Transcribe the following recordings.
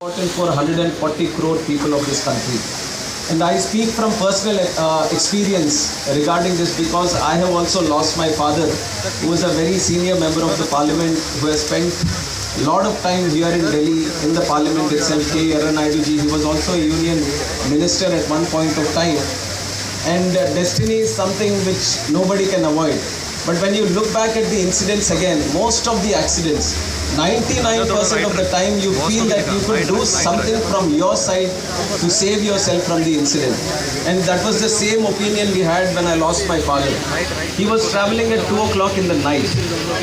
Important for 140 crore people of this country. And I speak from personal experience regarding this because I have also lost my father, who was a very senior member of the parliament, who has spent a lot of time here in Delhi in the parliament itself. K. Eran Naidu ji, he was also a union minister at one point of time. And destiny is something which nobody can avoid. But when you look back at the incidents again, most of the accidents, 99% of the time you feel that you could do something from your side to save yourself from the incident. And that was the same opinion we had when I lost my father. He was traveling at 2 o'clock in the night,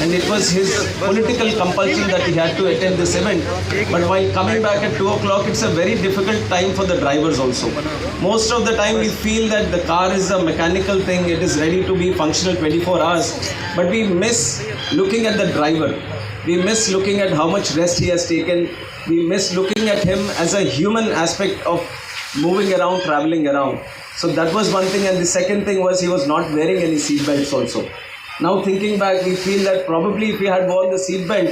and it was his political compulsion that he had to attend this event. But while coming back at 2 o'clock, it's a very difficult time for the drivers also. Most of the time we feel that the car is a mechanical thing, it is ready to be functional 24 hours, but we miss looking at the driver. We miss looking at how much rest he has taken. We miss looking at him as a human aspect of moving around, traveling around. So that was one thing. And the second thing was he was not wearing any seat belts also. Now thinking back, we feel that probably if he had worn the seat belt,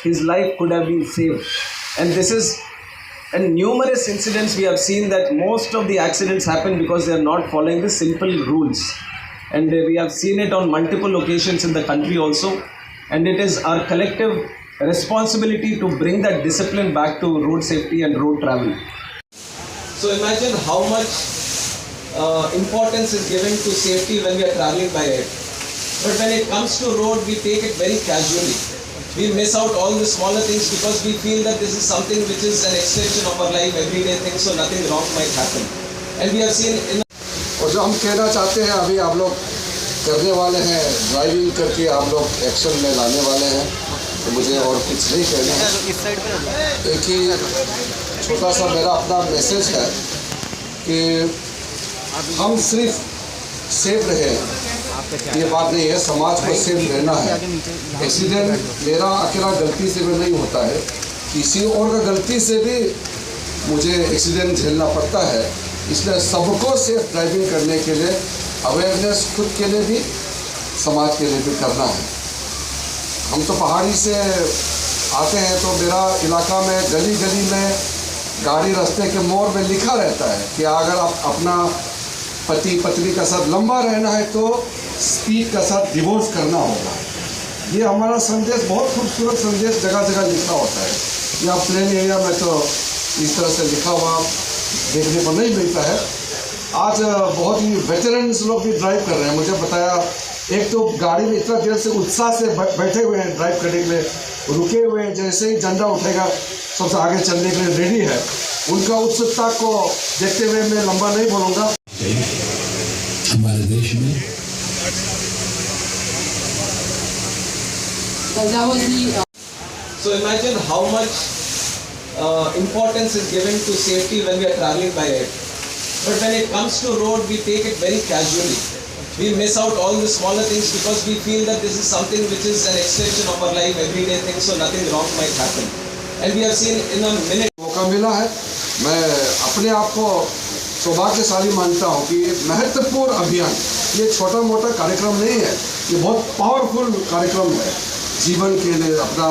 his life could have been saved. And this is, and numerous incidents we have seen that most of the accidents happen because they are not following the simple rules. And we have seen it on multiple occasions in the country also. And it is our collective responsibility to bring that discipline back to road safety and road travel. So imagine how much importance is given to safety when we are traveling by air. But when it comes to road, we take it very casually. We miss out all the smaller things because we feel that this is something which is an extension of our life, everyday thing, so nothing wrong might happen. And we have seen in और जो हम कहना चाहते हैं अभी आप लोग करने वाले हैं, ड्राइविंग करके आप लोग एक्शन में लाने वाले हैं, तो मुझे और कुछ नहीं कहना है। एक ही छोटा सा मेरा अपना मैसेज है कि हम सिर्फ सेफ रहें, ये बात नहीं है, समाज को सेफ रहना है। एक्सीडेंट मेरा अकेला गलती से भी नहीं होता है, किसी और का गलती से भी मुझे एक्सीडेंट झेलना पड़ता है। इसलिए सबको सेफ ड्राइविंग करने के लिए अवेयरनेस खुद के लिए भी समाज के लिए भी करना है। हम तो पहाड़ी से आते हैं, तो मेरा इलाका में गली गली में गाड़ी रास्ते के मोड़ में लिखा रहता है कि अगर आप अपना पति पत्नी का साथ लंबा रहना है तो स्पीड का साथ डिवोर्स करना होगा। ये हमारा संदेश, बहुत खूबसूरत संदेश जगह जगह लिखा होता है। या प्लेन एरिया में तो इस तरह से लिखा हुआ देखने को नहीं मिलता है। आज बहुत ही वेटरन्स लोग भी ड्राइव कर रहे हैं। मुझे बताया एक तो गाड़ी में इतना देर से उत्साह से बैठे हुए हैं, ड्राइव करने के लिए रुके हुए हैं, जैसे ही झंडा उठेगा सबसे आगे चलने के लिए रेडी है। उनका उत्सुकता को देखते हुए मैं लंबा नहीं बोलूँगा। हमारे देश में So imagine how much importance is given to safety when we are traveling by air. But when it comes to road, we take it very casually. We miss out all the smaller things because we feel that this is something which is an extension of our life, everyday thing, so nothing wrong might happen. And we have seen in a minute. मौका मिला है, मैं अपने आप को सौभाग्यशाली मानता हूँ कि महत्वपूर्ण अभियान, ये छोटा मोटा कार्यक्रम नहीं है, ये बहुत पावरफुल कार्यक्रम है जीवन के लिए, अपना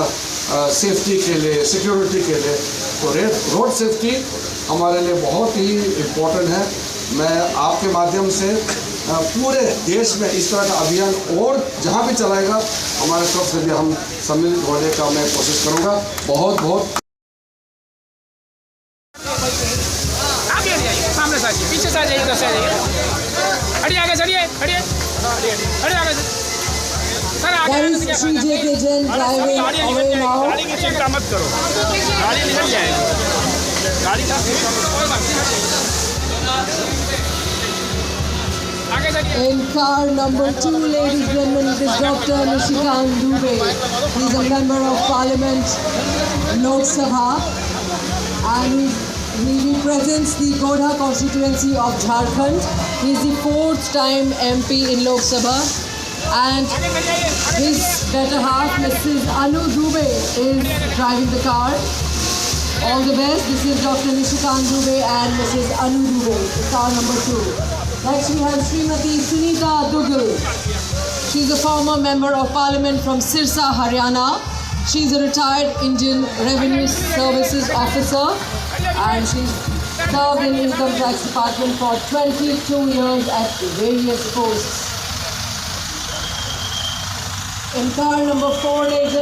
सेफ्टी के लिए, सिक्योरिटी के लिए। तो रोड सेफ्टी हमारे लिए बहुत ही इम्पोर्टेंट है। मैं आपके माध्यम से पूरे देश में इस तरह का अभियान और जहाँ भी चलाएगा हमारे तरफ से भी हम सम्मिलित होने का मैं कोशिश करूँगा। बहुत बहुत सामने से आइए, पीछे से आ जाइए, उधर से आ जाइए। हटिए आगे, चलिए, हटिए, हटिए आगे से। सर आगे गाड़ी की चिंता मत करो, गाड़ी निकल जाएगी, गाड़ी का आगे चलिए। In car number 2, ladies and gentlemen, it is Dr. Nishikant Dubey. He is a member of Parliament, Lok Sabha, and he represents the Godha constituency of Jharkhand. He is the 4th time MP in Lok Sabha, and his better half, Mrs. Anu Dubey, is driving the car. All the best. This is Dr. Nishikant Dubey and Mrs. Anu Dubey, car number 2. Next we have Srimati Sunita Dugal. She is a former member of Parliament from Sirsa, Haryana. She's a retired Indian Revenue Services officer and she's served in Income Tax Department for 22 years at various posts. In car number 4, ladies and